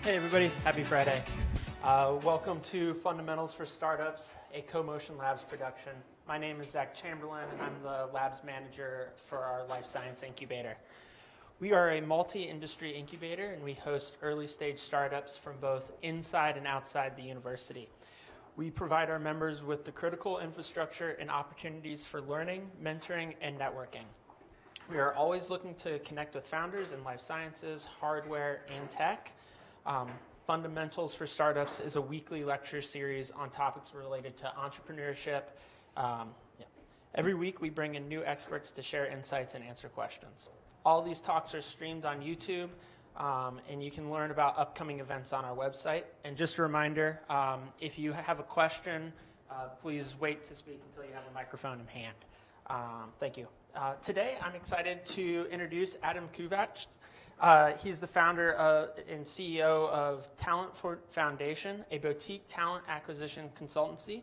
Hey everybody, happy Friday. Welcome to Fundamentals for Startups, a CoMotion Labs production. My name is Zach Chamberlain and I'm the Labs Manager for our Life Science Incubator. We are a multi-industry incubator and we host early stage startups from both inside and outside the university. We provide our members with the critical infrastructure and opportunities for learning, mentoring, and networking. We are always looking to connect with founders in life sciences, hardware, and tech. Fundamentals for Startups is a weekly lecture series on topics related to entrepreneurship. Every week we bring in new experts to share insights and answer questions. All these talks are streamed on YouTube, and you can learn about upcoming events on our website. And just a reminder, if you have a question, please wait to speak until you have a microphone in hand. Thank you. Today I'm excited to introduce Adam Kovacs. He's the founder and CEO of Talent Foundation, a boutique talent acquisition consultancy.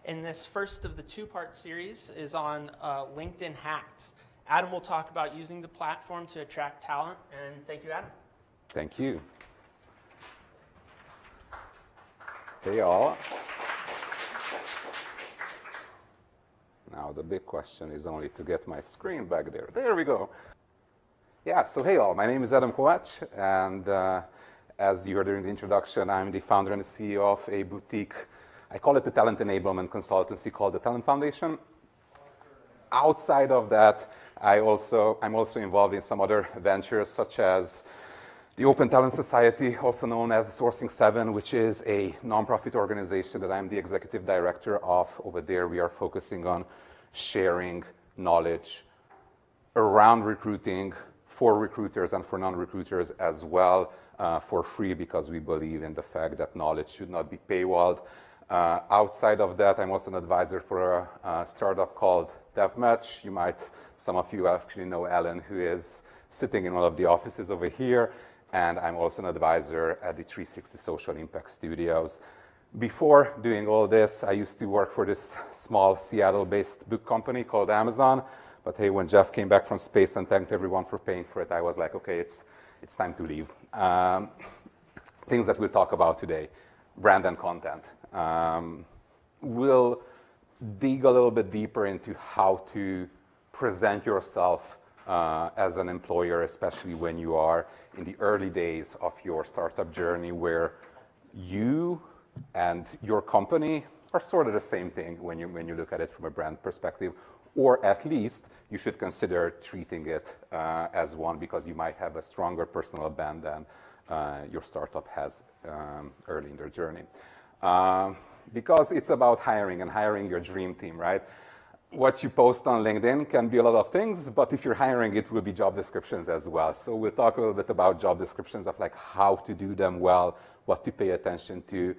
And this first of the two-part series is on LinkedIn hacks. Adam will talk about using the platform to attract talent, and thank you, Adam. Thank you. Hey, all. Now the big question is only to get my screen back there. There we go. Yeah, so hey all, my name is Adam Kovacs, and as you heard during the introduction, I'm the founder and the CEO of a boutique, I call it the talent enablement consultancy called the Talent Foundation. Outside of that, I'm also involved in some other ventures such as the Open Talent Society, also known as the Sourcing 7, which is a nonprofit organization that I'm the executive director of. Over there, we are focusing on sharing knowledge around recruiting for recruiters and for non-recruiters as well, for free, because we believe in the fact that knowledge should not be paywalled. Outside of that, I'm also an advisor for a startup called DevMatch. Some of you actually know Ellen, who is sitting in one of the offices over here. And I'm also an advisor at the 360 Social Impact Studios. Before doing all this, I used to work for this small Seattle-based book company called Amazon. But hey, when Jeff came back from space and thanked everyone for paying for it, I was like, okay, it's time to leave. Things that we'll talk about today, brand and content. We'll dig a little bit deeper into how to present yourself as an employer, especially when you are in the early days of your startup journey, where you and your company are sort of the same thing when you look at it from a brand perspective, or at least you should consider treating it as one, because you might have a stronger personal brand than your startup has early in their journey. Because it's about hiring and hiring your dream team, right? What you post on LinkedIn can be a lot of things, but if you're hiring, it will be job descriptions as well. So we'll talk a little bit about job descriptions of like how to do them well, what to pay attention to,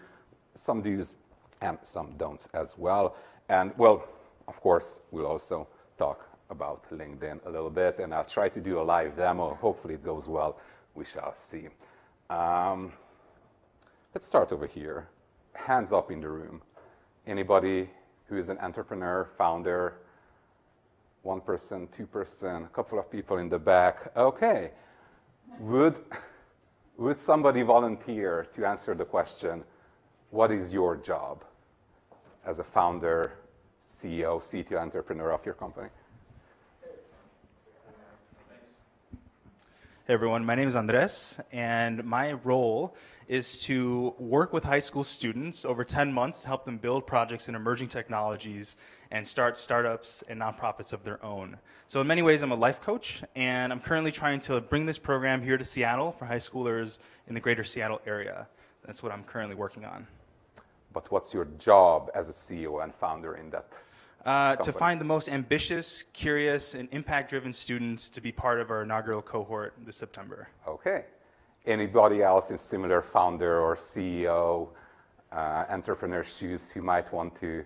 some do's and some don'ts as well. And well, of course, we'll also talk about LinkedIn a little bit, and I'll try to do a live demo. Hopefully it goes well. We shall see. Let's start over here. Hands up in the room. Anybody who is an entrepreneur, founder? 1%, 2%, a couple of people in the back. Okay. Would somebody volunteer to answer the question, what is your job as a founder, CEO, CTO, entrepreneur of your company? Hey everyone, my name is Andres, and my role is to work with high school students over 10 months to help them build projects in emerging technologies and start startups and nonprofits of their own. So in many ways, I'm a life coach, and I'm currently trying to bring this program here to Seattle for high schoolers in the greater Seattle area. That's what I'm currently working on. But what's your job as a CEO and founder in that to find the most ambitious, curious, and impact-driven students to be part of our inaugural cohort this September. Okay. Anybody else in similar founder or CEO, entrepreneur shoes who might want to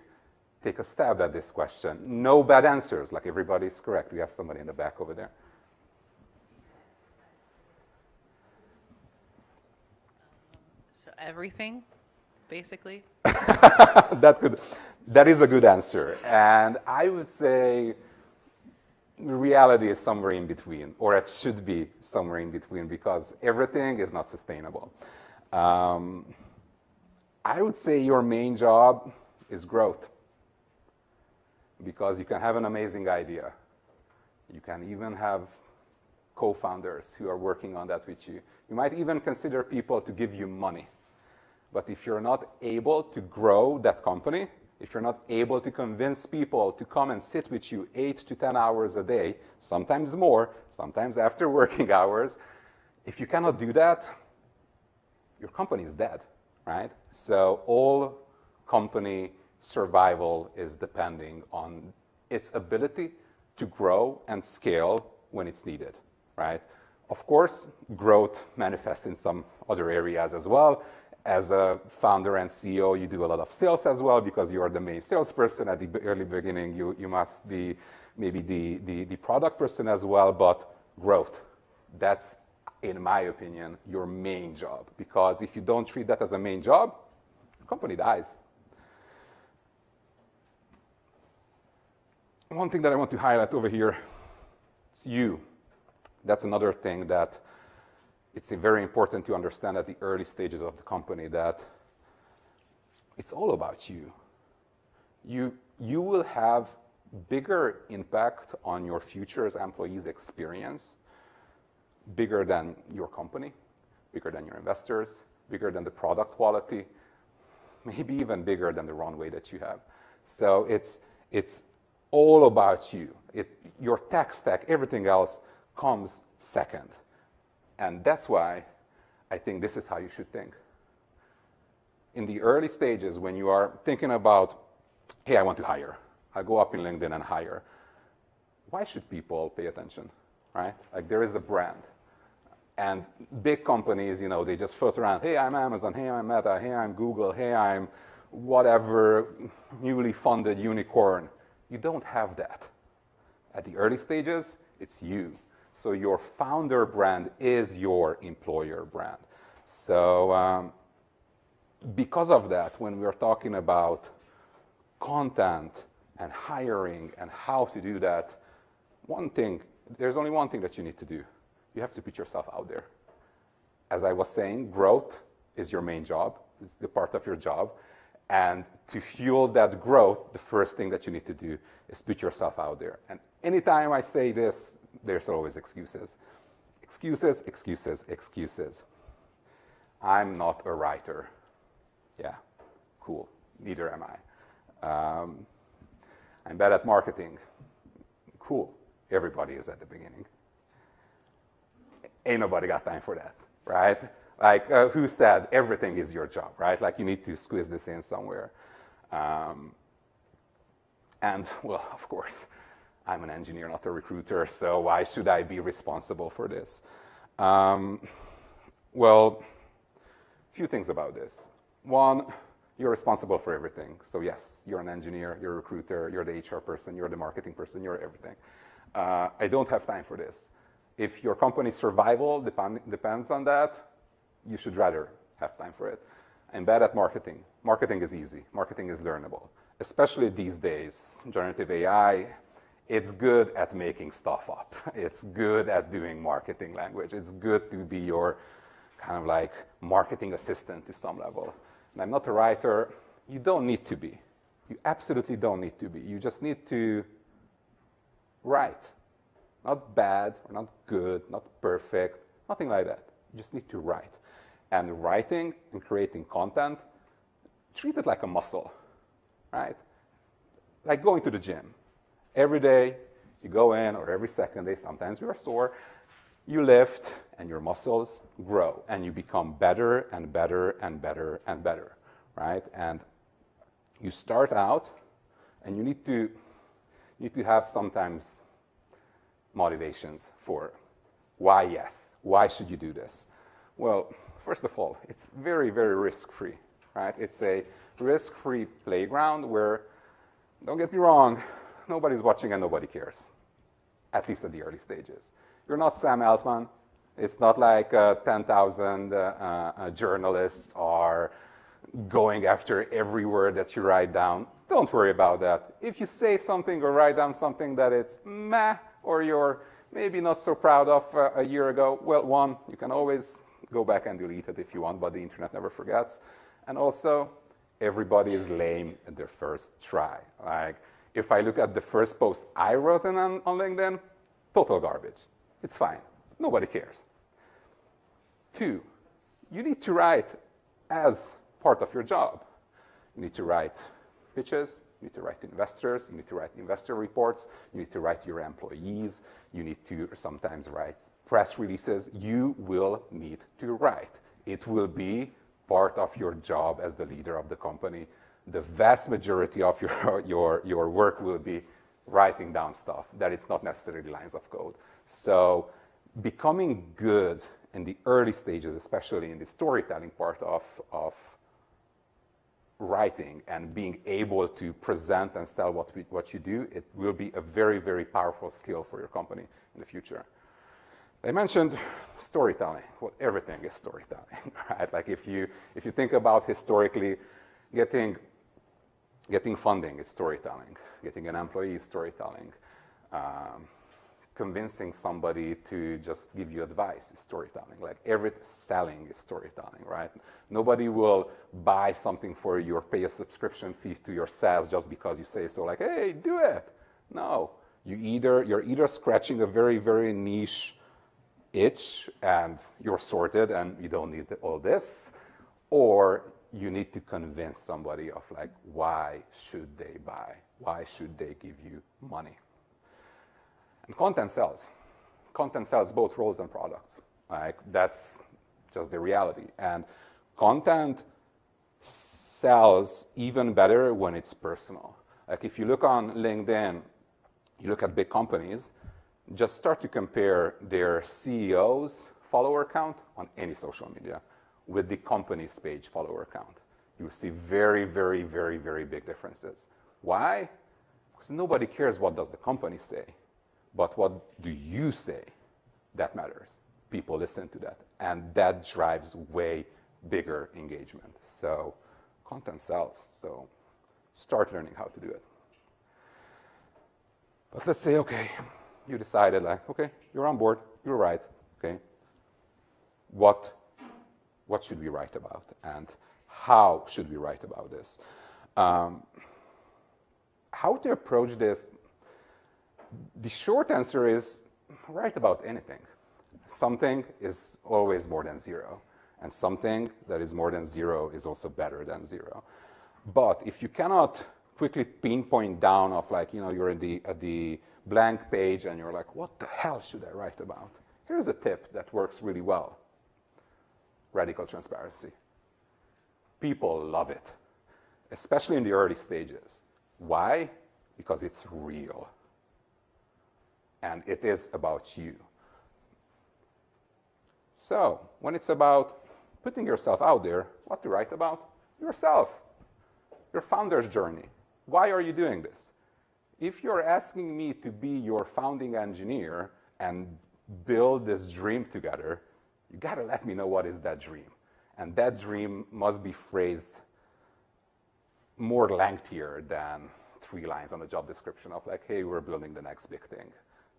take a stab at this question? No bad answers, like everybody's correct. We have somebody in the back over there. So everything, basically? That is a good answer. And I would say reality is somewhere in between, or it should be somewhere in between, because everything is not sustainable. Um, I would say your main job is growth, because you can have an amazing idea. You can even have co-founders who are working on that with you. You might even consider people to give you money. But if you're not able to grow that company, if you're not able to convince people to come and sit with you 8 to 10 hours a day, sometimes more, sometimes after working hours, if you cannot do that, your company is dead, right? So all company survival is depending on its ability to grow and scale when it's needed, right? Of course, growth manifests in some other areas as well. As a founder and CEO, you do a lot of sales as well, because you are the main salesperson at the early beginning. You must be maybe the product person as well, but growth, that's, in my opinion, your main job. Because if you don't treat that as a main job, the company dies. One thing that I want to highlight over here, it's you. That's another thing that it's very important to understand at the early stages of the company, that it's all about you. You will have bigger impact on your future's employees' experience, bigger than your company, bigger than your investors, bigger than the product quality, maybe even bigger than the runway that you have. So it's all about you. Your tech stack, everything else comes second. And that's why I think this is how you should think. In the early stages, when you are thinking about, hey, I want to hire, I go up in LinkedIn and hire, why should people pay attention, right? Like, there is a brand. And big companies, they just float around, hey, I'm Amazon, hey, I'm Meta, hey, I'm Google, hey, I'm whatever newly funded unicorn. You don't have that. At the early stages, it's you. So your founder brand is your employer brand. So because of that, when we're talking about content and hiring and how to do that, there's only one thing that you need to do. You have to put yourself out there. As I was saying, growth is your main job. It's the part of your job. And to fuel that growth, the first thing that you need to do is put yourself out there. And anytime I say this, there's always excuses. Excuses, excuses, excuses. I'm not a writer. Yeah, cool. Neither am I. I'm bad at marketing. Cool. Everybody is at the beginning. Ain't nobody got time for that, right? Like, who said everything is your job, right? Like, you need to squeeze this in somewhere. And, well, of course, I'm an engineer, not a recruiter, so why should I be responsible for this? Well, a few things about this. One, you're responsible for everything. So yes, you're an engineer, you're a recruiter, you're the HR person, you're the marketing person, you're everything. I don't have time for this. If your company's survival depends on that, you should rather have time for it. I'm bad at marketing. Marketing is easy. Marketing is learnable. Especially these days, generative AI, it's good at making stuff up. It's good at doing marketing language. It's good to be your kind of like marketing assistant to some level. And I'm not a writer. You don't need to be. You absolutely don't need to be. You just need to write. Not bad or not good, not perfect, nothing like that. You just need to write. And writing and creating content, treat it like a muscle, right? Like going to the gym. Every day you go in, or every second day, sometimes you are sore, you lift and your muscles grow and you become better and better and better and better, right? And you start out and you need to have sometimes motivations for why yes, why should you do this? Well, first of all, it's very, very risk-free, right? It's a risk-free playground where, don't get me wrong, nobody's watching and nobody cares, at least at the early stages. You're not Sam Altman. It's not like 10,000 journalists are going after every word that you write down. Don't worry about that. If you say something or write down something that it's meh, or you're maybe not so proud of a year ago, well, one, you can always Go back and delete it if you want, but the internet never forgets. And also, everybody is lame at their first try. Like, if I look at the first post I wrote on LinkedIn, total garbage. It's fine. Nobody cares. 2, you need to write as part of your job. You need to write pitches, you need to write to investors, you need to write investor reports, you need to write to your employees, you need to sometimes write press releases. You will need to write. It will be part of your job as the leader of the company. The vast majority of your work will be writing down stuff that it's not necessarily lines of code. So becoming good in the early stages, especially in the storytelling part of writing and being able to present and sell what you do, it will be a very, very powerful skill for your company in the future. I mentioned storytelling. Well, everything is storytelling, right? Like if you think about historically, getting funding is storytelling. Getting an employee is storytelling. Convincing somebody to just give you advice is storytelling. Like selling is storytelling, right? Nobody will buy something for you or pay a subscription fee to your SaaS just because you say so, like, hey, do it. No, you're either scratching a very, very niche itch and you're sorted and you don't need all this, or you need to convince somebody of like, why should they buy? Why should they give you money? And content sells. Content sells both roles and products. Like, that's just the reality. And content sells even better when it's personal. Like if you look on LinkedIn, you look at big companies, just start to compare their CEO's follower count on any social media with the company's page follower count. You'll see very, very, very, very big differences. Why? Because nobody cares what does the company say, but what do you say? That matters. People listen to that, and that drives way bigger engagement. So content sells, so start learning how to do it. But let's say, okay, you decided like, okay, you're on board, you're right, okay. What should we write about, and how should we write about this? How to approach this? The short answer is write about anything. Something is always more than zero, and something that is more than zero is also better than zero. But if you cannot quickly pinpoint down of like, you're at the blank page and you're like, what the hell should I write about? Here's a tip that works really well. Radical transparency. People love it, especially in the early stages. Why? Because it's real. And it is about you. So, when it's about putting yourself out there, what to write about? Yourself. Your founder's journey. Why are you doing this? If you're asking me to be your founding engineer and build this dream together, you gotta let me know what is that dream. And that dream must be phrased more lengthier than 3 lines on the job description of like, hey, we're building the next big thing.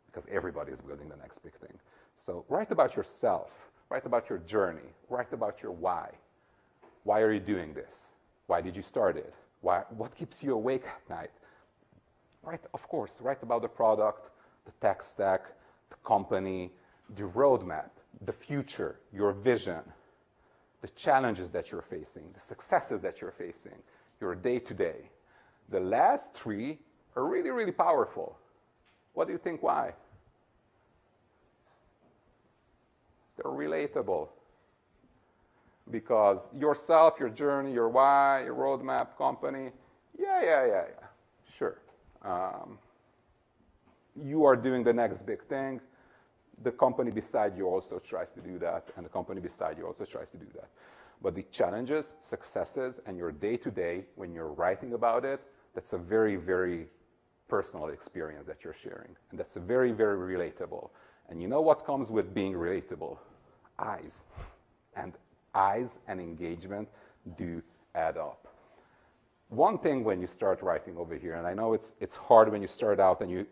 Because everybody is building the next big thing. So write about yourself, write about your journey, write about your why. Why are you doing this? Why did you start it? What keeps you awake at night? Of course, write about the product, the tech stack, the company, the roadmap, the future, your vision, the challenges that you're facing, the successes that you're facing, your day-to-day. The last 3 are really, really powerful. What do you think why? They're relatable. Because yourself, your journey, your why, your roadmap, company, yeah, sure. You are doing the next big thing. The company beside you also tries to do that, and the company beside you also tries to do that. But the challenges, successes, and your day-to-day, when you're writing about it, that's a very, very personal experience that you're sharing. And that's very, very relatable. And you know what comes with being relatable? Eyes. And eyes and engagement do add up. One thing when you start writing over here, and I know it's hard when you start out and you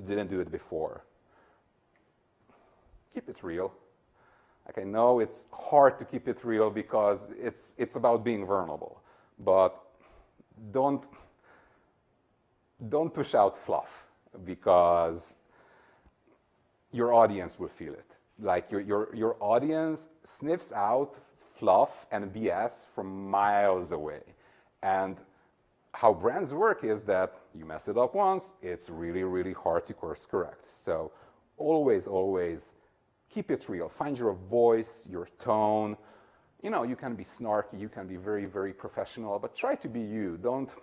didn't do it before. keep it real. Like, I know it's hard to keep it real because it's about being vulnerable, but don't push out fluff because your audience will feel it. Like, your audience sniffs out fluff and BS from miles away. And how brands work is that you mess it up once, it's really, really hard to course correct. So always, always keep it real. Find your voice, your tone. You know, you can be snarky, you can be very, very professional, but try to be you. Don't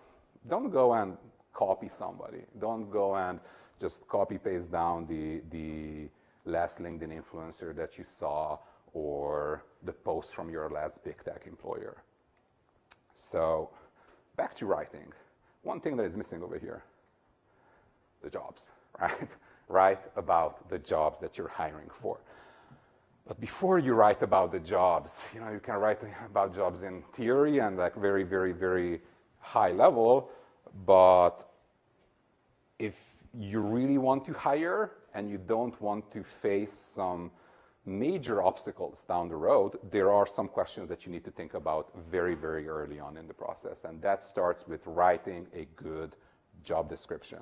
go and copy somebody. Don't go and just copy paste down the last LinkedIn influencer that you saw or the post from your last big tech employer. So back to writing. One thing that is missing over here, the jobs, right? Write about the jobs that you're hiring for. But before you write about the jobs, you know, you can write about jobs in theory and like very, very, very high level, but if you really want to hire and you don't want to face some major obstacles down the road, there are some questions that you need to think about very, very early on in the process. And that starts with writing a good job description.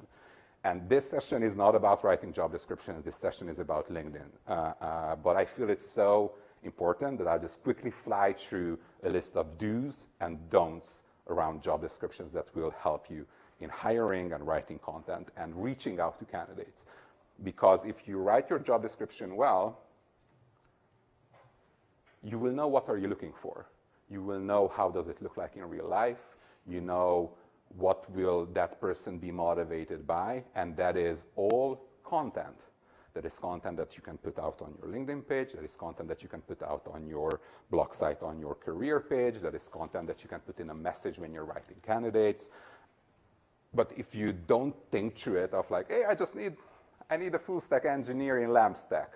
And this session is not about writing job descriptions. This session is about LinkedIn. But I feel it's so important that I'll just quickly fly through a list of do's and don'ts around job descriptions that will help you in hiring and writing content and reaching out to candidates. Because if you write your job description well, you will know what are you looking for. You will know how does it look like in real life. You know what will that person be motivated by, and that is all content. That is content that you can put out on your LinkedIn page. That is content that you can put out on your blog site, on your career page. That is content that you can put in a message when you're writing candidates. But if you don't think through it of like, hey, I need a full stack engineer in LAMP stack.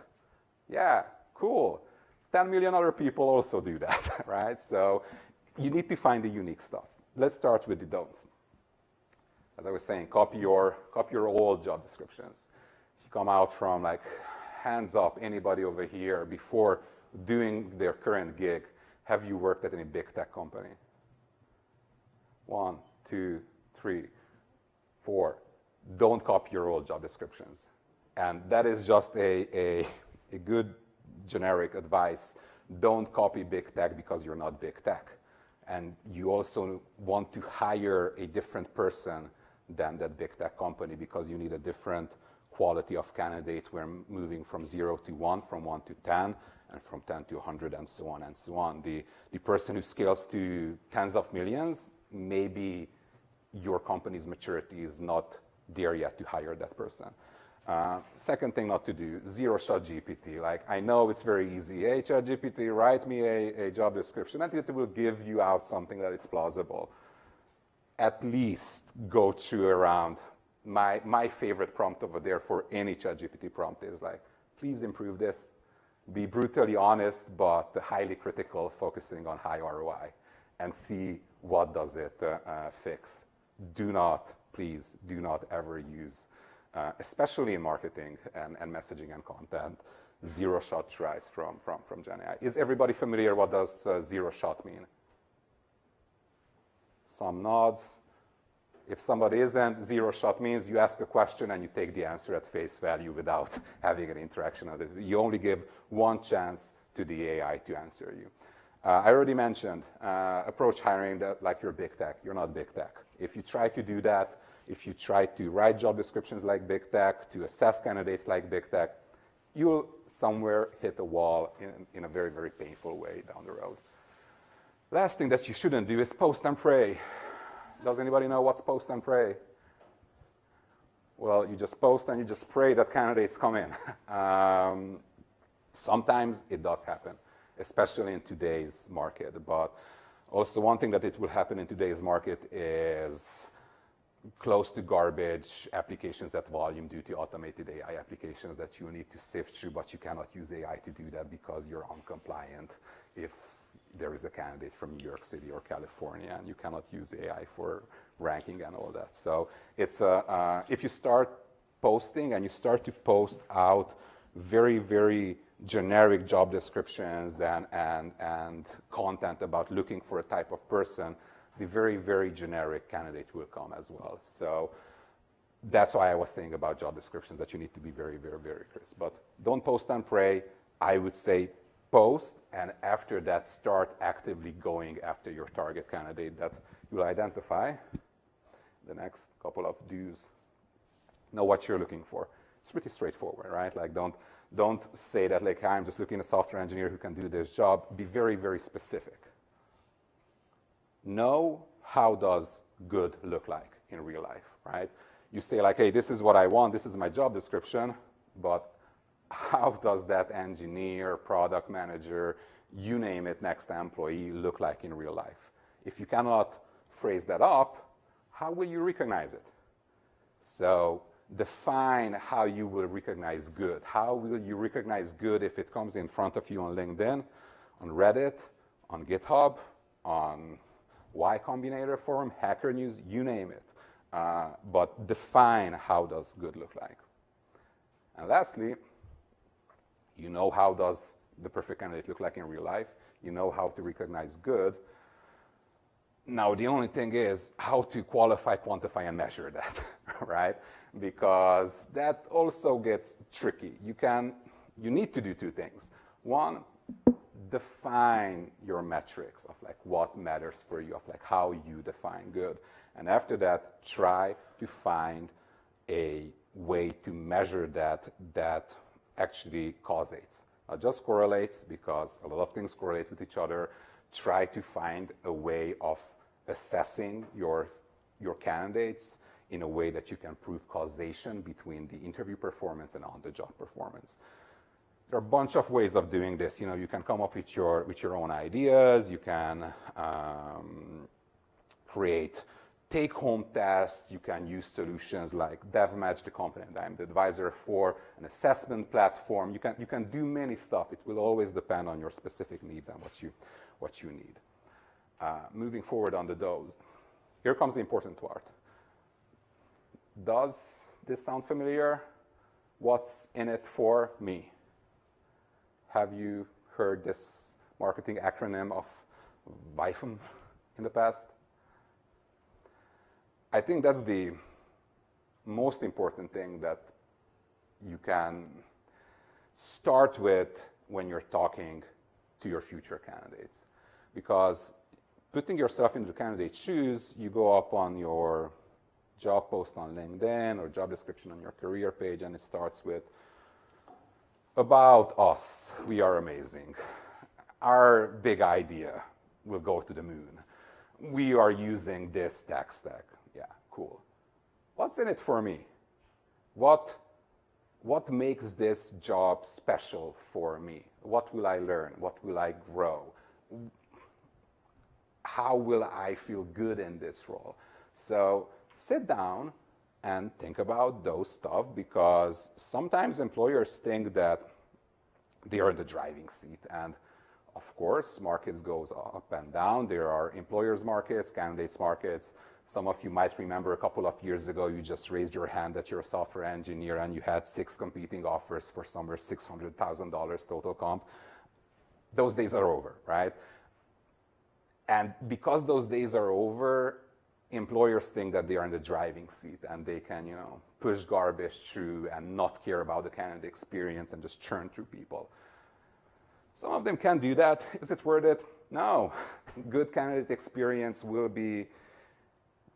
Yeah, cool. 10 million other people also do that, right? So you need to find the unique stuff. Let's start with the don'ts. As I was saying, copy your old job descriptions. If you come out from like, hands up, anybody over here before doing their current gig, have you worked at any big tech company? 1, 2, 3, 4. Don't copy your old job descriptions. And that is just a good generic advice. Don't copy big tech because you're not big tech. And you also want to hire a different person than that big tech company because you need a different quality of candidate. We're moving from 0 to 1, from 1 to 10, and from 10 to 100, and so on and so on. The person who scales to tens of millions, maybe your company's maturity is not there yet to hire that person. Second thing not to do, zero-shot GPT. Like, I know it's very easy. Hey, ChatGPT, write me a job description, and it will give you out something that is plausible. At least go through around. My favorite prompt over there for any ChatGPT prompt is like, please improve this. Be brutally honest, but highly critical, focusing on high ROI, and see what does it fix. Please do not ever use, especially in marketing and messaging and content, zero-shot tries from GenAI. Is everybody familiar what does zero-shot mean? Some nods. If somebody isn't, zero-shot means you ask a question and you take the answer at face value without having an interaction with it. You only give one chance to the AI to answer you. I already mentioned approach hiring like you're big tech. You're not big tech. If you try to do that, if you try to write job descriptions like big tech, to assess candidates like big tech, you'll somewhere hit a wall in a very, very painful way down the road. Last thing that you shouldn't do is post and pray. Does anybody know what's post and pray? Well, you just post and you just pray that candidates come in. Sometimes it does happen, especially in today's market. But also one thing that it will happen in today's market is close to garbage applications at volume due to automated AI applications that you need to sift through, but you cannot use AI to do that because you're uncompliant if there is a candidate from New York City or California, and you cannot use AI for ranking and all that. So it's if you start posting and you start to post out very, very generic job descriptions and content about looking for a type of person, the very, very generic candidate will come as well. So that's why I was saying about job descriptions that you need to be very, very, very crisp. But don't post and pray. I would say post, and after that, start actively going after your target candidate that you'll identify. The next couple of do's. Know what you're looking for. It's pretty straightforward, right? Like, don't say that, like, I'm just looking at a software engineer who can do this job. Be very, very specific. Know how does good look like in real life, right? You say, like, hey, this is what I want, this is my job description, but how does that engineer, product manager, you name it, next employee look like in real life? If you cannot phrase that up, how will you recognize it? So define how you will recognize good. How will you recognize good if it comes in front of you on LinkedIn, on Reddit, on GitHub, on Y Combinator forum, Hacker News, you name it. But define how does good look like. And lastly, you know how does the perfect candidate look like in real life. You know how to recognize good. Now, the only thing is how to qualify, quantify, and measure that, right? Because that also gets tricky. You need to do two things. One, define your metrics of like what matters for you, of like how you define good. And after that, try to find a way to measure that actually causates. Not just correlates, because a lot of things correlate with each other. Try to find a way of assessing your candidates in a way that you can prove causation between the interview performance and on-the-job performance. There are a bunch of ways of doing this. You know, you can come up with your own ideas. You can create take-home tests. You can use solutions like DevMatch, the company that I'm the advisor for, an assessment platform. You can do many stuff. It will always depend on your specific needs and what you need. Moving forward on the do's. Here comes the important part. Does this sound familiar? What's in it for me? Have you heard this marketing acronym of VIFM in the past? I think that's the most important thing that you can start with when you're talking to your future candidates. Because putting yourself into the candidate's shoes, you go up on your job post on LinkedIn or job description on your career page, and it starts with, about us, we are amazing. Our big idea will go to the moon. We are using this tech stack. Yeah, cool. What's in it for me? What makes this job special for me? What will I learn? What will I grow? How will I feel good in this role? So sit down and think about those stuff, because sometimes employers think that they are in the driving seat. And of course, markets goes up and down. There are employers markets, candidates markets. Some of you might remember a couple of years ago, you just raised your hand that you're a software engineer and you had 6 competing offers for somewhere $600,000 total comp. Those days are over, right? And because those days are over, employers think that they are in the driving seat and they can, push garbage through and not care about the candidate experience and just churn through people. Some of them can do that. Is it worth it? No. Good candidate experience will be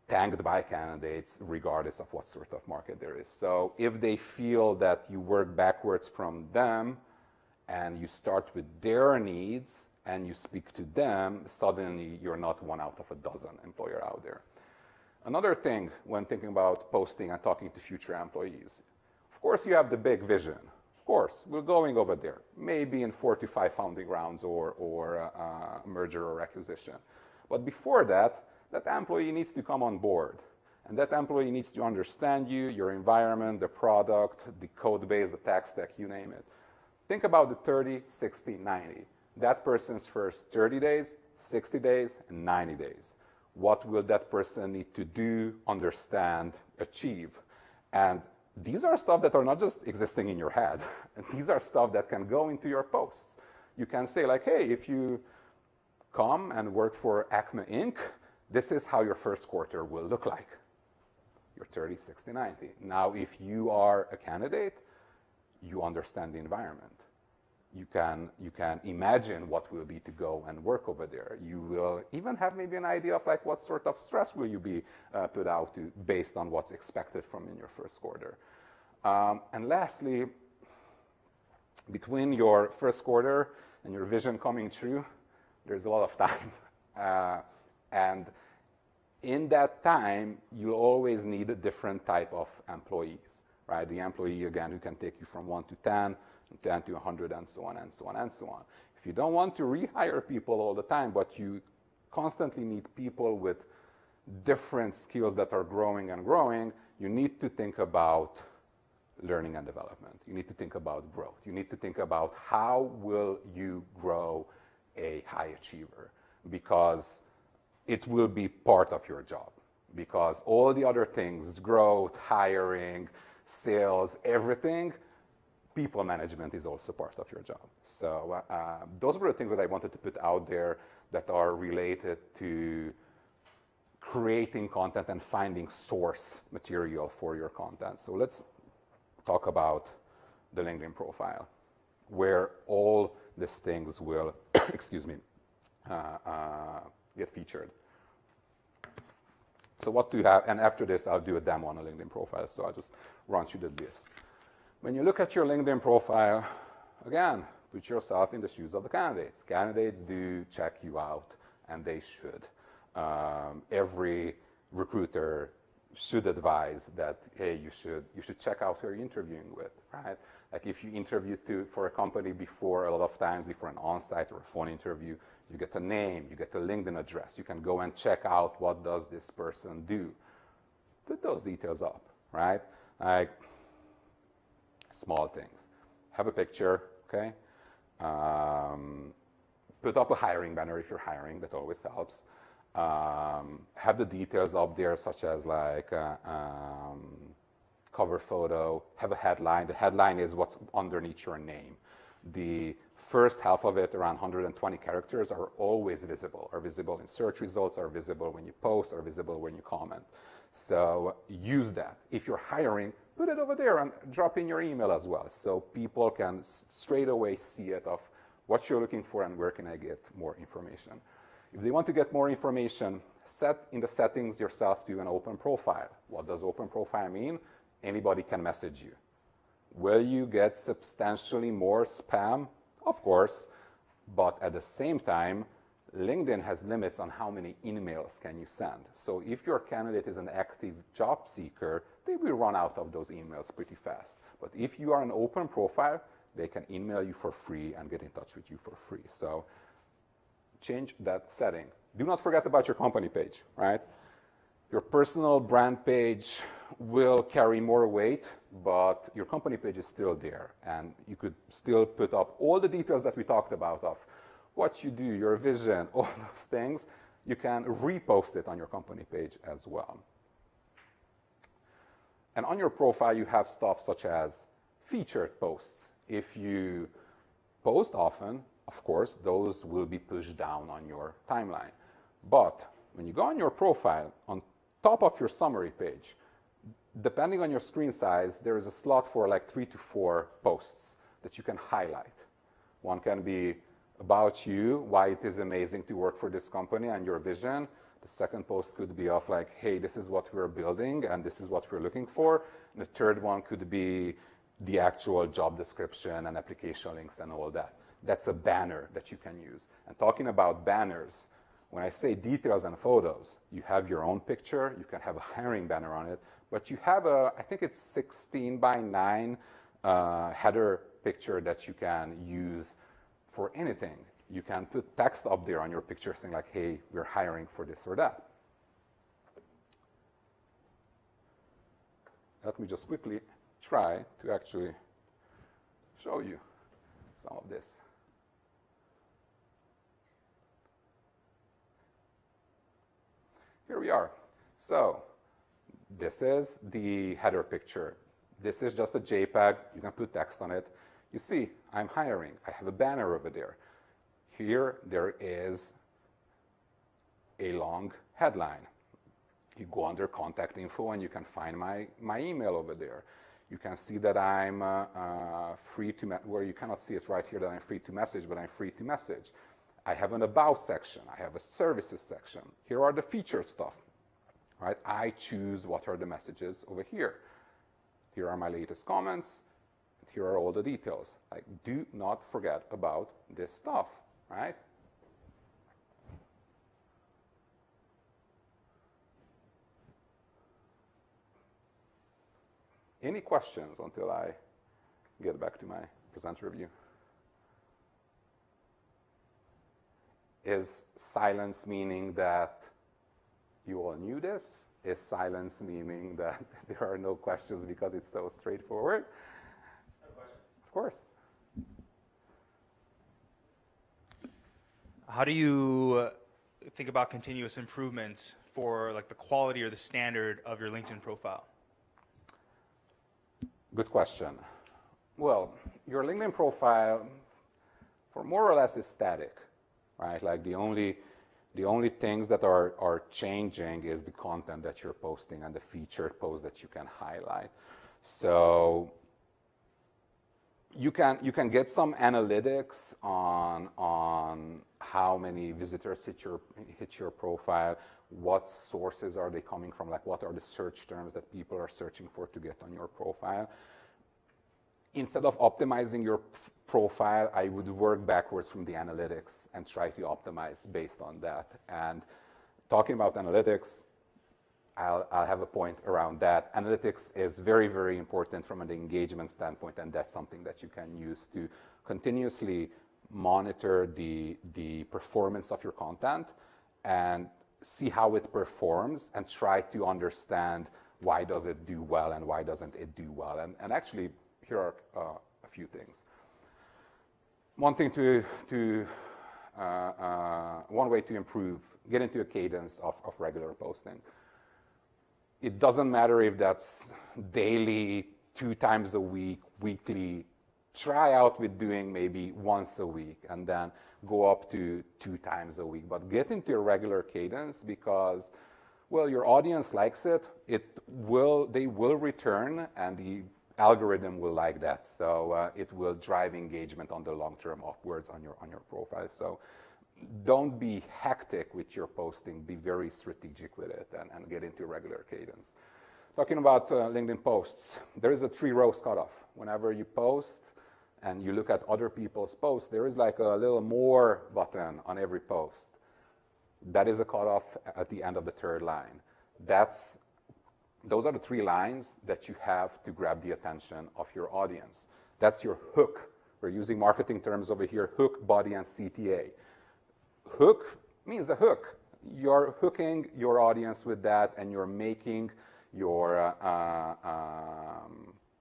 tanked by candidates regardless of what sort of market there is. So if they feel that you work backwards from them and you start with their needs and you speak to them, suddenly you're not one out of a dozen employer out there. Another thing when thinking about posting and talking to future employees, of course you have the big vision. Of course, we're going over there, maybe in 4 to 5 founding rounds or merger or acquisition. But before that, that employee needs to come on board. And that employee needs to understand you, your environment, the product, the code base, the tech stack, you name it. Think about the 30, 60, 90. That person's first 30 days, 60 days, and 90 days. What will that person need to do, understand, achieve? And these are stuff that are not just existing in your head. These are stuff that can go into your posts. You can say like, hey, if you come and work for Acme Inc., this is how your first quarter will look like. Your 30, 60, 90. Now, if you are a candidate, you understand the environment. You can imagine what will be to go and work over there. You will even have maybe an idea of like what sort of stress will you be put out to based on what's expected from in your first quarter. And lastly, between your first quarter and your vision coming true, there's a lot of time. And in that time, you'll always need a different type of employees, right? The employee, again, who can take you from 1 to 10, 10 to 100, and so on, and so on, and so on. If you don't want to rehire people all the time, but you constantly need people with different skills that are growing and growing, you need to think about learning and development. You need to think about growth. You need to think about how will you grow a high achiever, because it will be part of your job. Because all the other things, growth, hiring, sales, everything, people management is also part of your job. So those were the things that I wanted to put out there that are related to creating content and finding source material for your content. So let's talk about the LinkedIn profile, where all these things will, excuse me, get featured. So what do you have? And after this, I'll do a demo on a LinkedIn profile. So I'll just run through the list. When you look at your LinkedIn profile, again, put yourself in the shoes of the candidates. Candidates do check you out, and they should. Every recruiter should advise that, hey, you should check out who you're interviewing with, right? Like if you interview for a company before, a lot of times before an on-site or a phone interview, you get a name, you get a LinkedIn address. You can go and check out what does this person do. Put those details up, right? Like small things. Have a picture, okay? Put up a hiring banner if you're hiring, that always helps. Have the details up there, such as like cover photo, have a headline. The headline is what's underneath your name. The first half of it, around 120 characters, are always visible, are visible in search results, are visible when you post, are visible when you comment. So use that. If you're hiring, put it over there and drop in your email as well, so people can straight away see it of what you're looking for and where can I get more information. If they want to get more information, set in the settings yourself to an open profile. What does open profile mean? Anybody can message you. Will you get substantially more spam? Of course, but at the same time, LinkedIn has limits on how many emails can you send. So if your candidate is an active job seeker, they will run out of those emails pretty fast. But if you are an open profile, they can email you for free and get in touch with you for free. So change that setting. Do not forget about your company page, right? Your personal brand page will carry more weight, but your company page is still there. And you could still put up all the details that we talked about of what you do, your vision, all those things. You can repost it on your company page as well. And on your profile, you have stuff such as featured posts. If you post often, of course, those will be pushed down on your timeline. But when you go on your profile, on top of your summary page, depending on your screen size, there is a slot for like 3 to 4 posts that you can highlight. One can be about you, why it is amazing to work for this company and your vision. The second post could be of like, hey, this is what we're building and this is what we're looking for. And the third one could be the actual job description and application links and all that. That's a banner that you can use. And talking about banners, when I say details and photos, you have your own picture, you can have a hiring banner on it, but you have a, I think it's 16 by 9 header picture that you can use for anything. You can put text up there on your picture saying like, hey, we're hiring for this or that. Let me just quickly try to actually show you some of this. Here we are. So this is the header picture. This is just a JPEG. You can put text on it. You see, I'm hiring. I have a banner over there. Here, there is a long headline. You go under contact info and you can find my email over there. You can see that I'm free to, where you cannot see it right here that I'm free to message, but I'm free to message. I have an about section. I have a services section. Here are the featured stuff, right? I choose what are the messages over here. Here are my latest comments. Here are all the details. Like, do not forget about this stuff, right? Any questions until I get back to my presenter review? Is silence meaning that you all knew this? Is silence meaning that there are no questions because it's so straightforward? No question. Of course. How do you think about continuous improvements for like the quality or the standard of your LinkedIn profile? Good question. Well, your LinkedIn profile, for more or less, is static, right? Like the only things that are changing is the content that you're posting and the featured posts that you can highlight. So you can get some analytics on how many visitors hit your profile, what sources are they coming from, like what are the search terms that people are searching for to get on your profile. Instead of optimizing your profile, I would work backwards from the analytics and try to optimize based on that. And talking about analytics, I'll have a point around that. Analytics is very, very important from an engagement standpoint, and that's something that you can use to continuously monitor the performance of your content and see how it performs and try to understand why does it do well and why doesn't it do well. And actually, here are a few things. One thing one way to improve, get into a cadence of regular posting. It doesn't matter if that's daily, 2 times a week, weekly. Try out with doing maybe once a week and then go up to 2 times a week. But get into a regular cadence because, well, your audience likes it. They will return, and the algorithm will like that. So it will drive engagement on the long term upwards on your profile. So don't be hectic with your posting. Be very strategic with it and get into regular cadence. Talking about LinkedIn posts, there is a 3 rows cutoff. Whenever you post and you look at other people's posts, there is like a little more button on every post. That is a cutoff at the end of the 3rd line. Those are the 3 lines that you have to grab the attention of your audience. That's your hook. We're using marketing terms over here, hook, body, and CTA. Hook means a hook. You're hooking your audience with that, and you're making your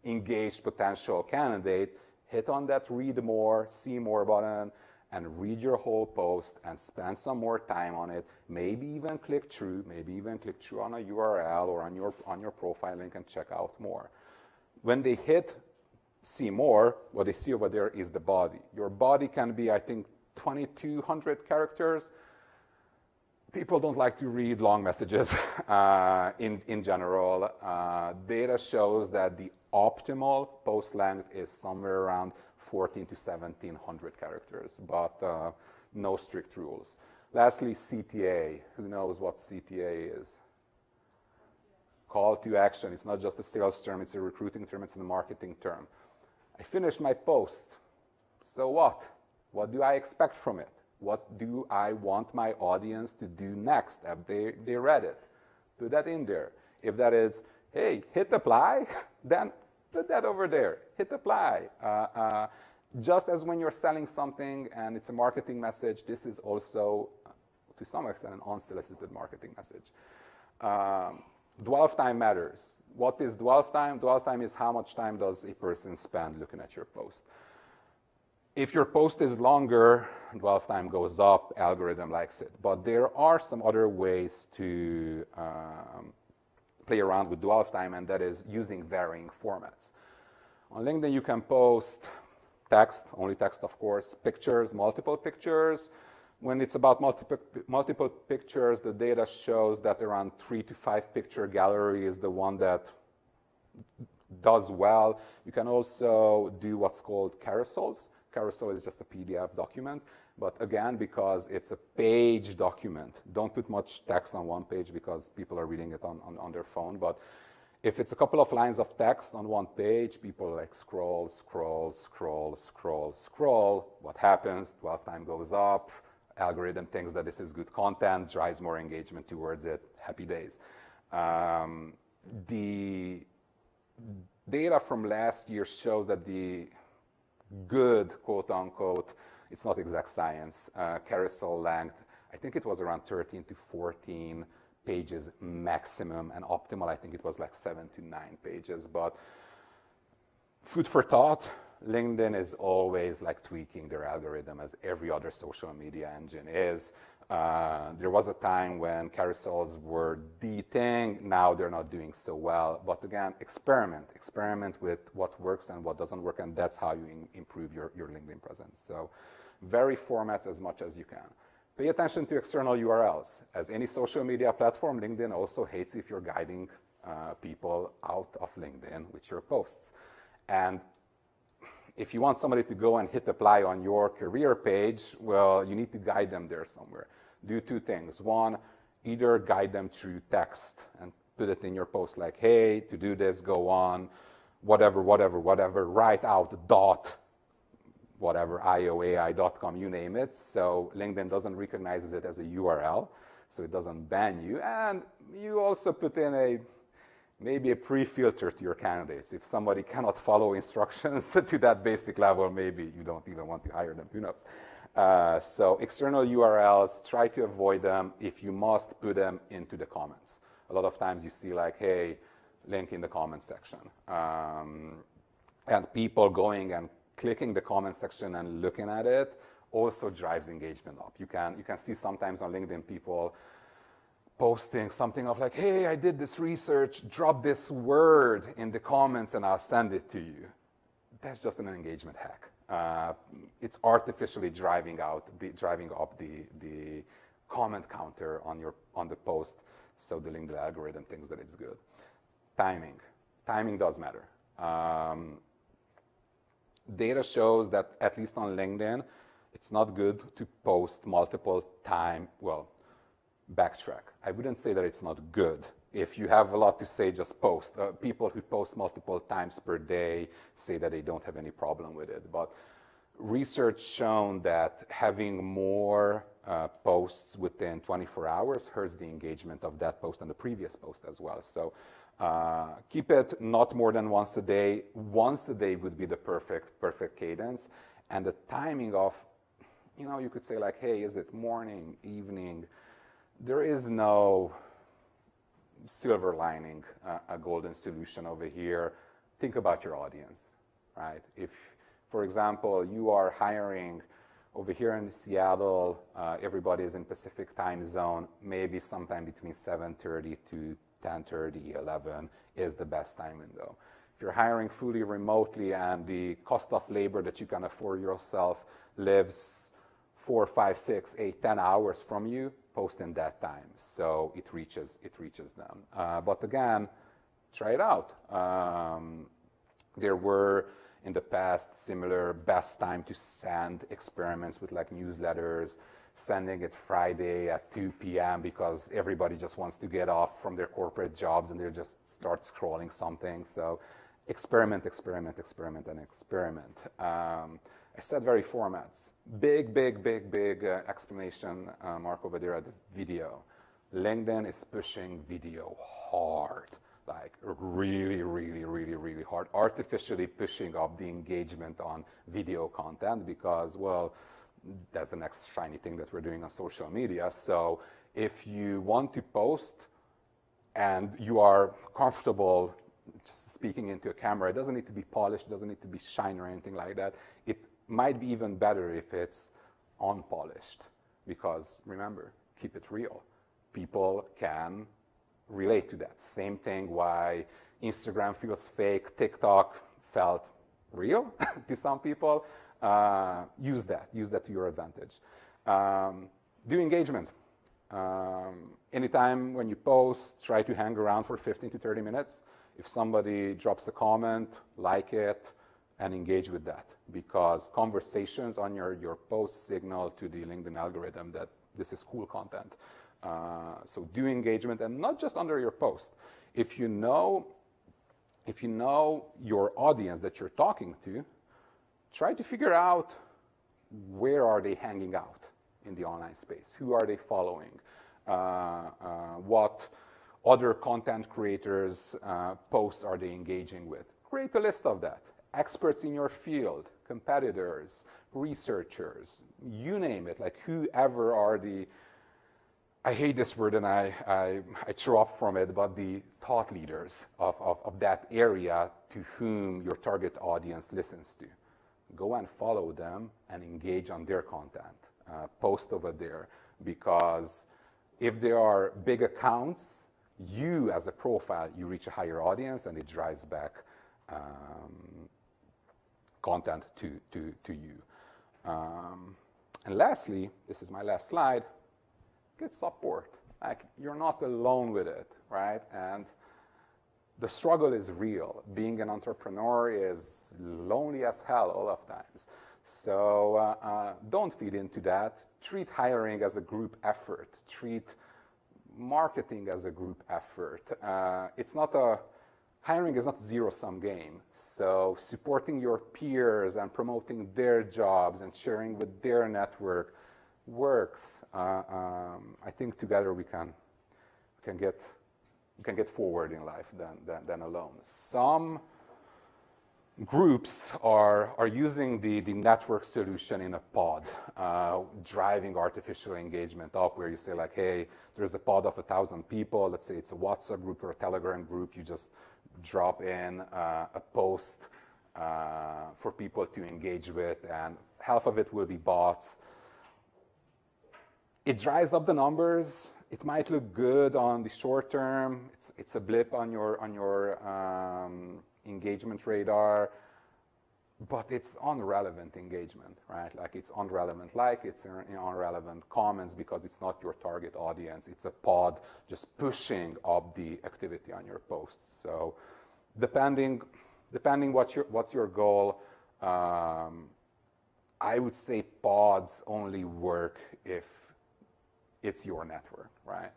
engaged potential candidate hit on that read more, see more button, and read your whole post and spend some more time on it. Maybe even click through on a URL or on your profile link and check out more. When they hit see more, what they see over there is the body. Your body can be, I think, 2,200 characters. People don't like to read long messages in general. Data shows that the optimal post length is somewhere around 1,400 to 1,700 characters, but no strict rules. Lastly, CTA. Who knows what CTA is? Call to action. It's not just a sales term, it's a recruiting term, it's a marketing term. I finished my post. So what? What do I expect from it? What do I want my audience to do next after they read it? Put that in there. If that is, hey, hit apply, then put that over there. Hit apply. Just as when you're selling something and it's a marketing message, this is also, to some extent, an unsolicited marketing message. Dwell time matters. What is dwell time? Dwell time is how much time does a person spend looking at your post. If your post is longer, dwell time goes up, algorithm likes it. But there are some other ways to play around with dwell time, and that is using varying formats. On LinkedIn, you can post text, only text, of course, pictures, multiple pictures. When it's about multiple pictures, the data shows that around 3 to 5 picture gallery is the one that does well. You can also do what's called carousels. Carousel is just a PDF document, but again, because it's a page document, don't put much text on one page because people are reading it on their phone. But if it's a couple of lines of text on one page, people like scroll, scroll, scroll, scroll, scroll. What happens? Dwell time goes up. Algorithm thinks that this is good content, drives more engagement towards it. Happy days. The data from last year shows that the good, quote unquote, it's not exact science, carousel length, I think it was around 13 to 14 pages maximum, and optimal, I think it was like 7 to 9 pages. But food for thought, LinkedIn is always like tweaking their algorithm as every other social media engine is. There was a time when carousels were the thing. Now they're not doing so well. But again, experiment with what works and what doesn't work, and that's how you improve your LinkedIn presence. So vary formats as much as you can. Pay attention to external URLs. As any social media platform, LinkedIn also hates if you're guiding people out of LinkedIn with your posts. And if you want somebody to go and hit apply on your career page, well, you need to guide them there somewhere. Do 2 things. One, either guide them through text and put it in your post like, hey, to do this, go on, whatever, write out dot, whatever, ioai.com, you name it. So LinkedIn doesn't recognize it as a URL, so it doesn't ban you. And you also put in maybe a pre-filter to your candidates. If somebody cannot follow instructions to that basic level, maybe you don't even want to hire them, who knows. So external URLs, try to avoid them. If you must, put them into the comments. A lot of times you see like, hey, link in the comment section. And people going and clicking the comment section and looking at it also drives engagement up. You can see sometimes on LinkedIn people posting something of like, hey, I did this research, drop this word in the comments and I'll send it to you. That's just an engagement hack. It's artificially driving up the comment counter on the post, so the LinkedIn algorithm thinks that it's good. Timing does matter. Data shows that at least on LinkedIn, it's not good to post multiple times. Well, backtrack. I wouldn't say that it's not good. If you have a lot to say, just post. People who post multiple times per day say that they don't have any problem with it. But research shown that having more posts within 24 hours hurts the engagement of that post and the previous post as well. So keep it not more than once a day. Once a day would be the perfect cadence. And the timing of, you could say like, hey, is it morning, evening? There is no silver lining, a golden solution over here. Think about your audience, right? If, for example, you are hiring over here in Seattle, everybody is in Pacific time zone, maybe sometime between 7:30 to 10:30, 11 is the best time window. If you're hiring fully remotely and the cost of labor that you can afford yourself lives 4, 5, 6, 8, 10 hours from you, post in that time, so it reaches them. But again, try it out. There were in the past similar best time to send experiments with like newsletters, sending it Friday at 2 p.m. because everybody just wants to get off from their corporate jobs and they just start scrolling something. So experiment, and experiment. I said very formats. Big exclamation mark over there at the video. LinkedIn is pushing video hard, like really hard, artificially pushing up the engagement on video content because, well, that's the next shiny thing that we're doing on social media. So if you want to post and you are comfortable just speaking into a camera, it doesn't need to be polished, it doesn't need to be shiny or anything like that. It might be even better if it's unpolished because remember, keep it real. People can relate to that. Same thing why Instagram feels fake, TikTok felt real to some people. Use that to your advantage. Do engagement. Anytime when you post, try to hang around for 15 to 30 minutes. If somebody drops a comment, like it, and engage with that, because conversations on your post signal to the LinkedIn algorithm that this is cool content. So do engagement, and not just under your post. If you know your audience that you're talking to, try to figure out where are they hanging out in the online space. Who are they following? What other content creators' posts are they engaging with? Create a list of that. Experts in your field, competitors, researchers, you name it, like whoever are the, I hate this word and I throw up from it, but the thought leaders of that area to whom your target audience listens to. Go and follow them and engage on their content. Post over there, because if there are big accounts, you as a profile, you reach a higher audience and it drives back content to you. And lastly, this is my last slide, get support. Like, you're not alone with it, right? And the struggle is real. Being an entrepreneur is lonely as hell all of times. So don't feed into that. Treat hiring as a group effort. Treat marketing as a group effort. Hiring is not a zero-sum game. So supporting your peers and promoting their jobs and sharing with their network works. I think together we can get forward in life than alone. Some groups are using the network solution in a pod, driving artificial engagement up, where you say like, hey, there's a pod of 1,000 people. Let's say it's a WhatsApp group or a Telegram group. You just drop in a post for people to engage with, and half of it will be bots. It drives up the numbers. It might look good on the short term. It's a blip on your engagement radar, but it's unrelevant engagement, right? Like, it's unrelevant it's unrelevant comments, because it's not your target audience. It's a pod just pushing up the activity on your posts. So depending what's your goal, I would say pods only work if it's your network, right?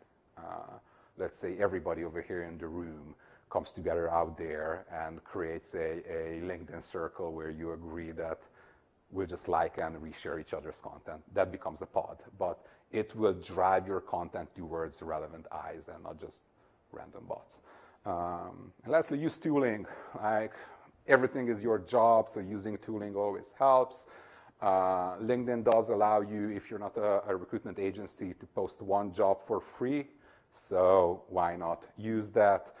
Let's say everybody over here in the room comes together out there and creates a LinkedIn circle where you agree that we'll just like and reshare each other's content. That becomes a pod, but it will drive your content towards relevant eyes and not just random bots. And lastly, use tooling. Like, everything is your job, so using tooling always helps. LinkedIn does allow you, if you're not a recruitment agency, to post one job for free. So why not use that?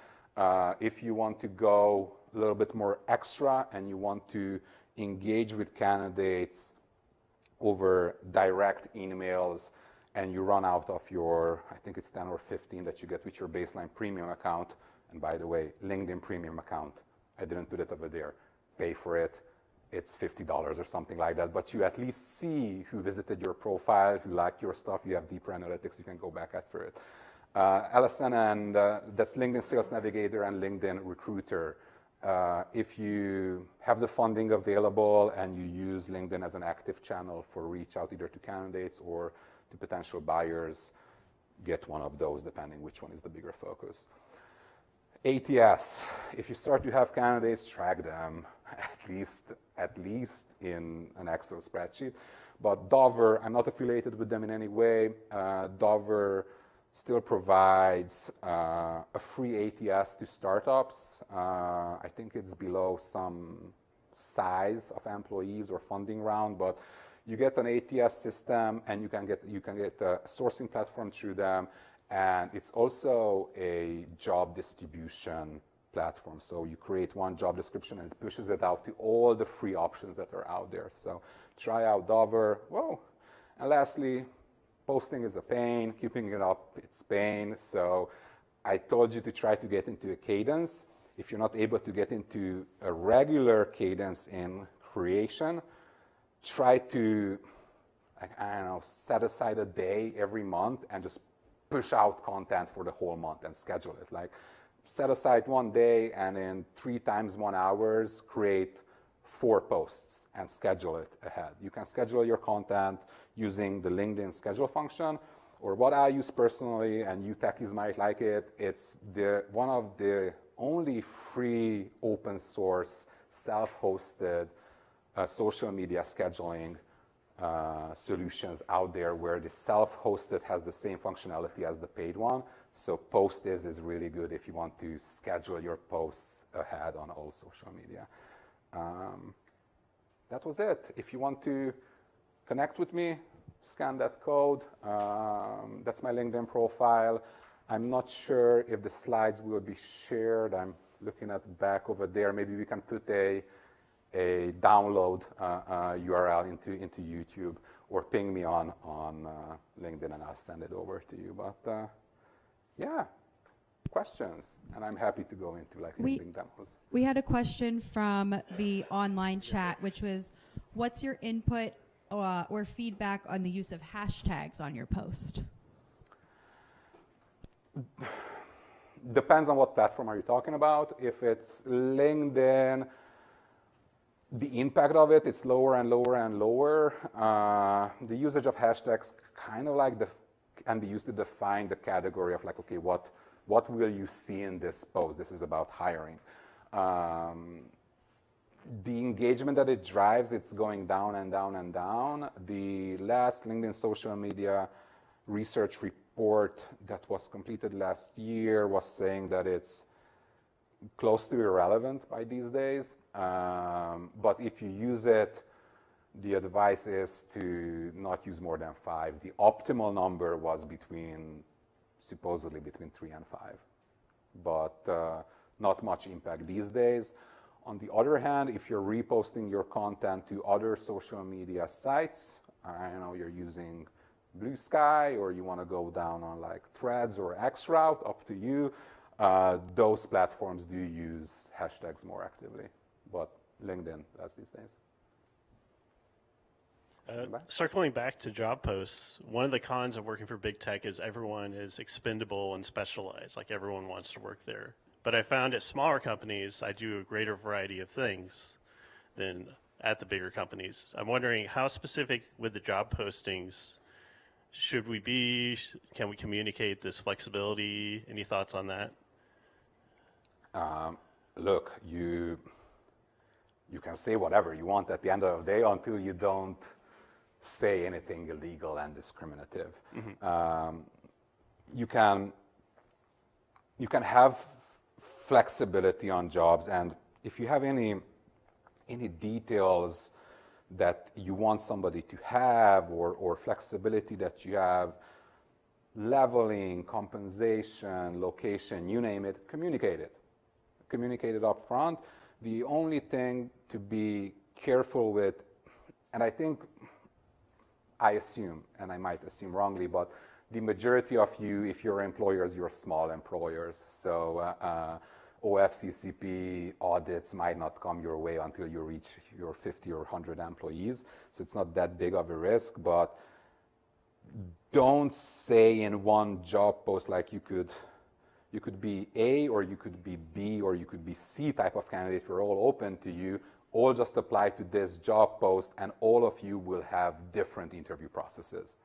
If you want to go a little bit more extra and you want to engage with candidates over direct emails, and you run out of your, I think it's 10 or 15 that you get with your baseline premium account. And by the way, LinkedIn premium account, I didn't put it over there. Pay for it. It's $50 or something like that, but you at least see who visited your profile, who liked your stuff. You have deeper analytics. You can go back after it. LSN, and that's LinkedIn Sales Navigator and LinkedIn Recruiter. If you have the funding available and you use LinkedIn as an active channel for reach out either to candidates or to potential buyers, get one of those, depending which one is the bigger focus. ATS, if you start to have candidates, track them at least in an Excel spreadsheet. But Dover, I'm not affiliated with them in any way. Dover still provides a free ATS to startups. I think it's below some size of employees or funding round, but you get an ATS system, and you can get a sourcing platform through them, and it's also a job distribution platform. So you create one job description and it pushes it out to all the free options that are out there. So try out Dover. Whoa. And lastly, posting is a pain. Keeping it up, it's pain. So I told you to try to get into a cadence. If you're not able to get into a regular cadence in creation, try to, I don't know, set aside a day every month and just push out content for the whole month and schedule it. Like, set aside one day and in 3 times 1 hours, create 4 posts and schedule it ahead. You can schedule your content using the LinkedIn schedule function, or what I use personally, and you techies might like it, it's one of the only free open source self-hosted social media scheduling solutions out there, where the self-hosted has the same functionality as the paid one. So Postiz is really good if you want to schedule your posts ahead on all social media. That was it. If you want to connect with me, scan that code. That's my LinkedIn profile. I'm not sure if the slides will be shared. I'm looking at back over there. Maybe we can put a download URL into YouTube, or ping me on LinkedIn and I'll send it over to you. But yeah, questions, and I'm happy to go into like LinkedIn demos. We had a question from the online chat, which was, what's your input or feedback on the use of hashtags on your post? Depends on what platform are you talking about. If it's LinkedIn, the impact of it is lower and lower and lower. The usage of hashtags kind of like can be used to define the category of like, okay, what will you see in this post? This is about hiring. The engagement that it drives, it's going down and down and down. The last LinkedIn social media research report that was completed last year was saying that it's close to irrelevant by these days. But if you use it, the advice is to not use more than 5. The optimal number was supposedly between 3 and 5. But not much impact these days. On the other hand, if you're reposting your content to other social media sites, I know you're using Blue Sky, or you want to go down on like Threads or Xroute, up to you. Those platforms do use hashtags more actively, but LinkedIn does these days. Circling back to job posts, one of the cons of working for big tech is everyone is expendable and specialized, like everyone wants to work there. But I found at smaller companies, I do a greater variety of things than at the bigger companies. I'm wondering, how specific with the job postings should we be? Can we communicate this flexibility? Any thoughts on that? Look, you can say whatever you want at the end of the day until you don't say anything illegal and discriminative. Mm-hmm. You can have flexibility on jobs, and if you have any details that you want somebody to have, or flexibility that you have, leveling, compensation, location, you name it, communicate it. Communicate it up front. The only thing to be careful with, and I assume, and I might assume wrongly, but the majority of you, if you're employers, you're small employers. So OFCCP audits might not come your way until you reach your 50 or 100 employees. So it's not that big of a risk, but don't say in one job post, like you could be A, or you could be B, or you could be C type of candidate. We're all open to you. All just apply to this job post, and all of you will have different interview processes.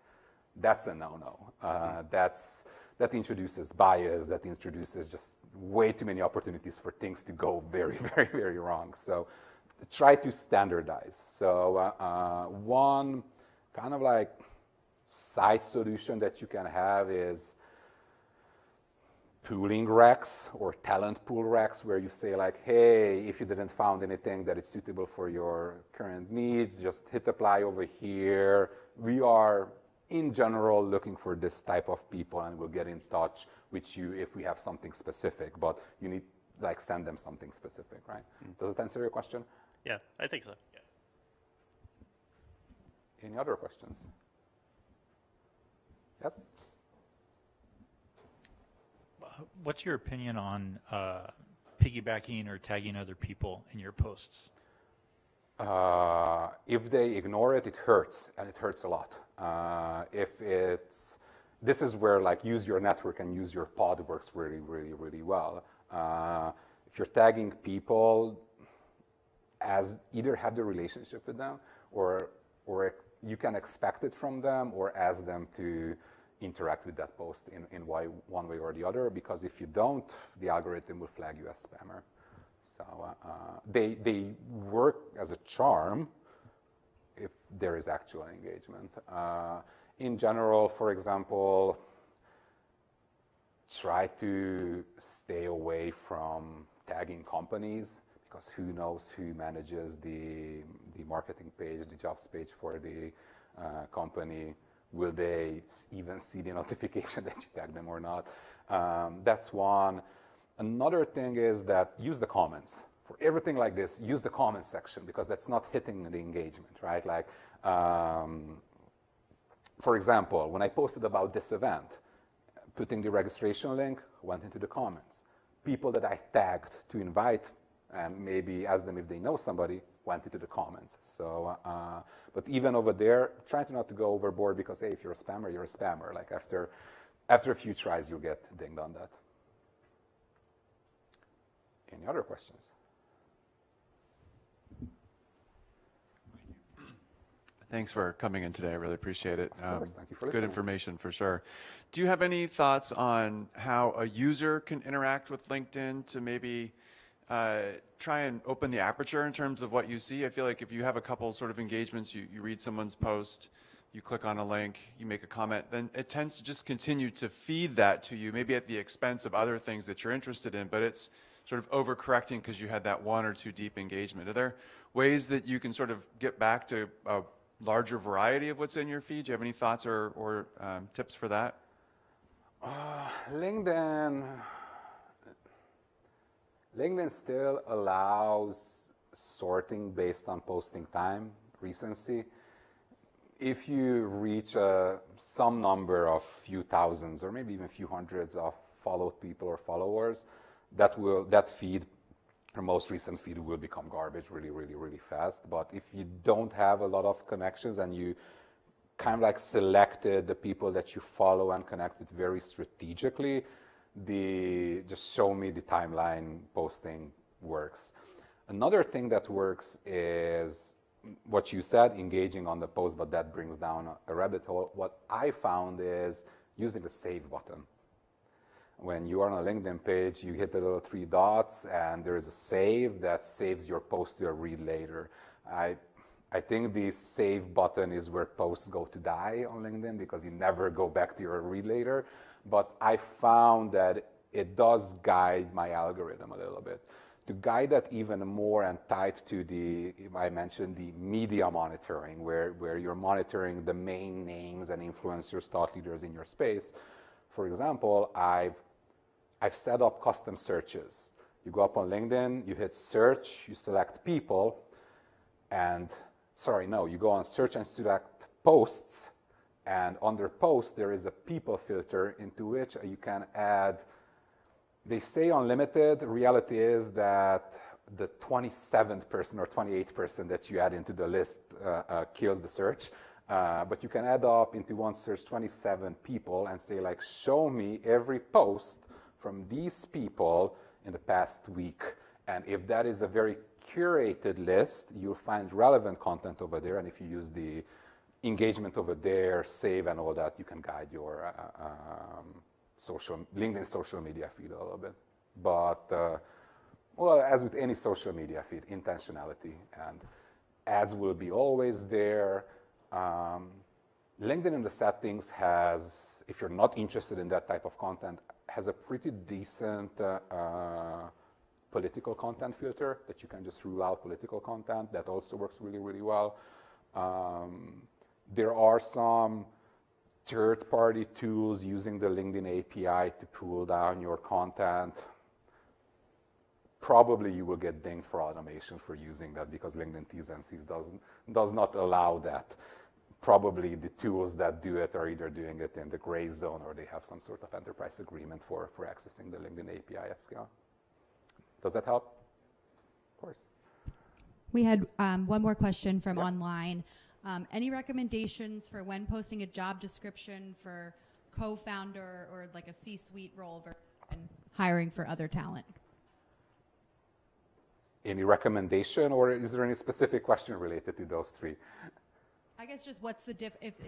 That's a no-no. That introduces bias. That introduces just way too many opportunities for things to go very, very, very wrong. So try to standardize. So one kind of like side solution that you can have is pooling recs or talent pool recs, where you say like, hey, if you didn't find anything that is suitable for your current needs, just hit apply over here. We are in general looking for this type of people, and we'll get in touch with you if we have something specific, but you need like send them something specific, right? Does it answer your question? Yeah, I think so. Yeah. Any other questions? Yes? What's your opinion on piggybacking or tagging other people in your posts? If they ignore it, it hurts, and it hurts a lot. This is where like use your network and use your pod works really, really, really well. If you're tagging people, as either have the relationship with them, or you can expect it from them, or ask them to interact with that post in one way or the other. Because if you don't, the algorithm will flag you as spammer. So they work as a charm if there is actual engagement. In general, for example, try to stay away from tagging companies, because who knows who manages the marketing page, the jobs page for the company. Will they even see the notification that you tag them or not? That's one. Another thing is that use the comments. For everything like this, use the comments section, because that's not hitting the engagement, right? Like, for example, when I posted about this event, putting the registration link went into the comments. People that I tagged to invite and maybe ask them if they know somebody went into the comments. So, but even over there, try to not to go overboard, because hey, if you're a spammer, you're a spammer. Like after a few tries, you'll get dinged on that. Any other questions? Thanks for coming in today. I really appreciate it. Of course. Thank you for Good listening. information for sure. Do you have any thoughts on how a user can interact with LinkedIn to maybe try and open the aperture in terms of what you see? I feel like if you have a couple sort of engagements, you read someone's post, you click on a link, you make a comment, then it tends to just continue to feed that to you, maybe at the expense of other things that you're interested in, but it's sort of overcorrecting because you had that one or two deep engagement. Are there ways that you can sort of get back to a larger variety of what's in your feed? Do you have any thoughts or tips for that? LinkedIn still allows sorting based on posting time, recency. If you reach some number of few thousands or maybe even few hundreds of followed people or followers, that feed, your most recent feed, will become garbage really, really, really fast. But if you don't have a lot of connections and you kind of like selected the people that you follow and connect with very strategically, just show me the timeline posting works. Another thing that works is what you said, engaging on the post, but that brings down a rabbit hole. What I found is using the save button. When you are on a LinkedIn page, you hit the little 3 dots and there is a save that saves your post to a read later. I think the save button is where posts go to die on LinkedIn, because you never go back to your read later. But I found that it does guide my algorithm a little bit. To guide that even more and tied to I mentioned the media monitoring, where you're monitoring the main names and influencers, thought leaders in your space. For example, I've set up custom searches. You go up on LinkedIn, you hit search, you select people, you go on search and select posts, and under posts there is a people filter into which you can add. They say unlimited. The reality is that the 27th person or 28th person that you add into the list kills the search. But you can add up into one search 27 people and say, like, show me every post from these people in the past week. And if that is a very curated list, you'll find relevant content over there. And if you use the engagement over there, save and all that, you can guide your LinkedIn social media feed a little bit. But, well, as with any social media feed, intentionality, and ads will be always there. LinkedIn in the settings has, if you're not interested in that type of content, has a pretty decent political content filter that you can just rule out political content. That also works really, really well. There are some third-party tools using the LinkedIn API to pull down your content. Probably you will get dinged for automation for using that, because LinkedIn T's and C's does not allow that. probably the tools that do it are either doing it in the gray zone or they have some sort of enterprise agreement for accessing the LinkedIn API at scale. Does that help? Of course. We had one more question from online. Any recommendations for when posting a job description for co-founder or like a C-suite role versus hiring for other talent? Any recommendation, or is there any specific question related to those three? I guess just what's the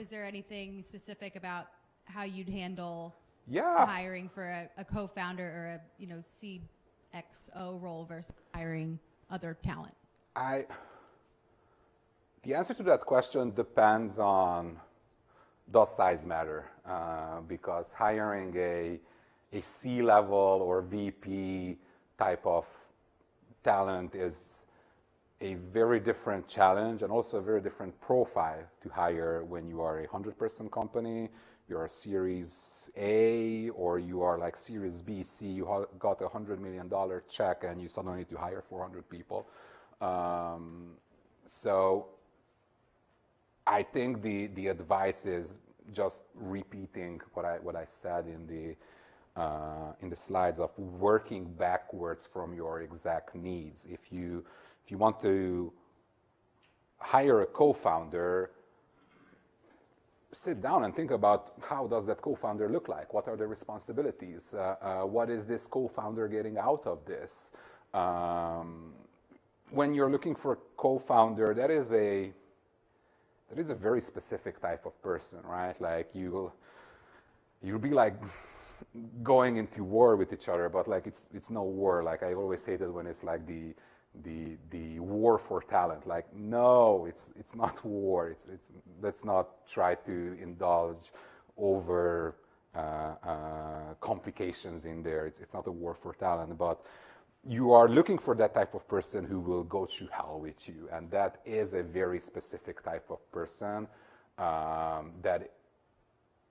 is there anything specific about how you'd handle Yeah. hiring for a co-founder or a CXO role versus hiring other talent? The answer to that question depends on, does size matter? Because hiring a C-level or VP type of talent is a very different challenge and also a very different profile to hire when you are a 100-person company, you're a Series A, or you are like Series B, C, you got $100 million check and you suddenly need to hire 400 people. So I think the advice is just repeating what I said in the slides of working backwards from your exact needs. If you want to hire a co-founder, sit down and think about how does that co-founder look like? What are the responsibilities? What is this co-founder getting out of this? When you're looking for a co-founder, that is a very specific type of person, right? Like you'll be like going into war with each other, but like it's no war. Like I always hated when it's like the war for talent. Like no, it's not war. Let's not try to indulge over complications in there. It's not a war for talent, but you are looking for that type of person who will go through hell with you, and that is a very specific type of person that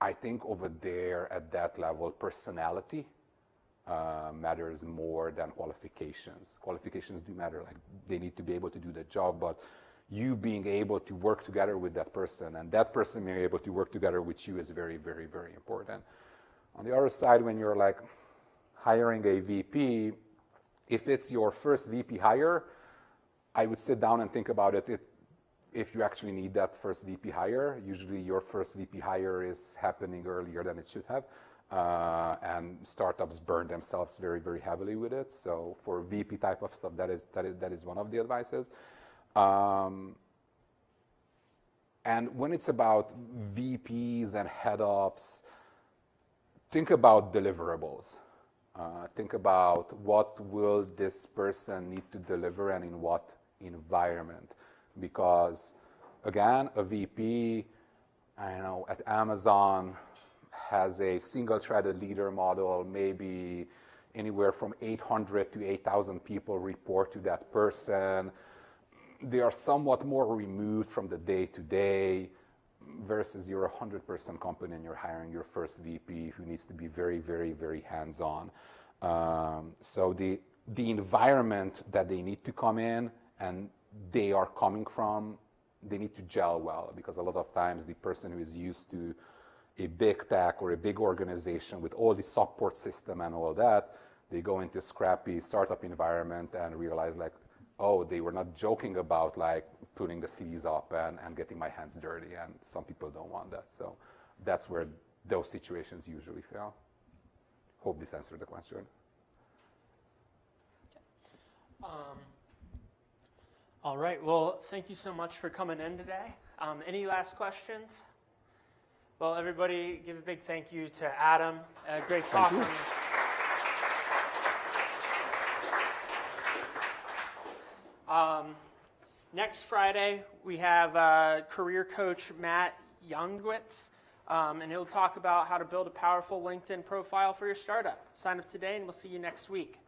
I think over there at that level, personality matters more than qualifications. Qualifications do matter, like they need to be able to do the job, but you being able to work together with that person and that person being able to work together with you is very, very, very important. On the other side, when you're like hiring a VP, if it's your first VP hire, I would sit down and think about it if you actually need that first VP hire. Usually your first VP hire is happening earlier than it should have. And startups burn themselves very, very heavily with it. So for VP type of stuff, that is one of the advices. And when it's about VPs and head-offs, think about deliverables. Think about what will this person need to deliver and in what environment. Because again, a VP, I don't know, at Amazon has a single-threaded leader model, maybe anywhere from 800 to 8,000 people report to that person. They are somewhat more removed from the day-to-day versus you're a 100-person company and you're hiring your first VP who needs to be very, very, very hands-on. So the environment that they need to come in and they are coming from, they need to gel well, because a lot of times the person who is used to a big tech or a big organization with all the support system and all that, they go into a scrappy startup environment and realize like, oh, they were not joking about like putting the sleeves up and getting my hands dirty, and some people don't want that. So that's where those situations usually fail. Hope this answered the question. All right, well, thank you so much for coming in today. Any last questions? Well, everybody, give a big thank you to Adam. Great talk. Next Friday, we have career coach Matt Youngwitz, and he'll talk about how to build a powerful LinkedIn profile for your startup. Sign up today, and we'll see you next week.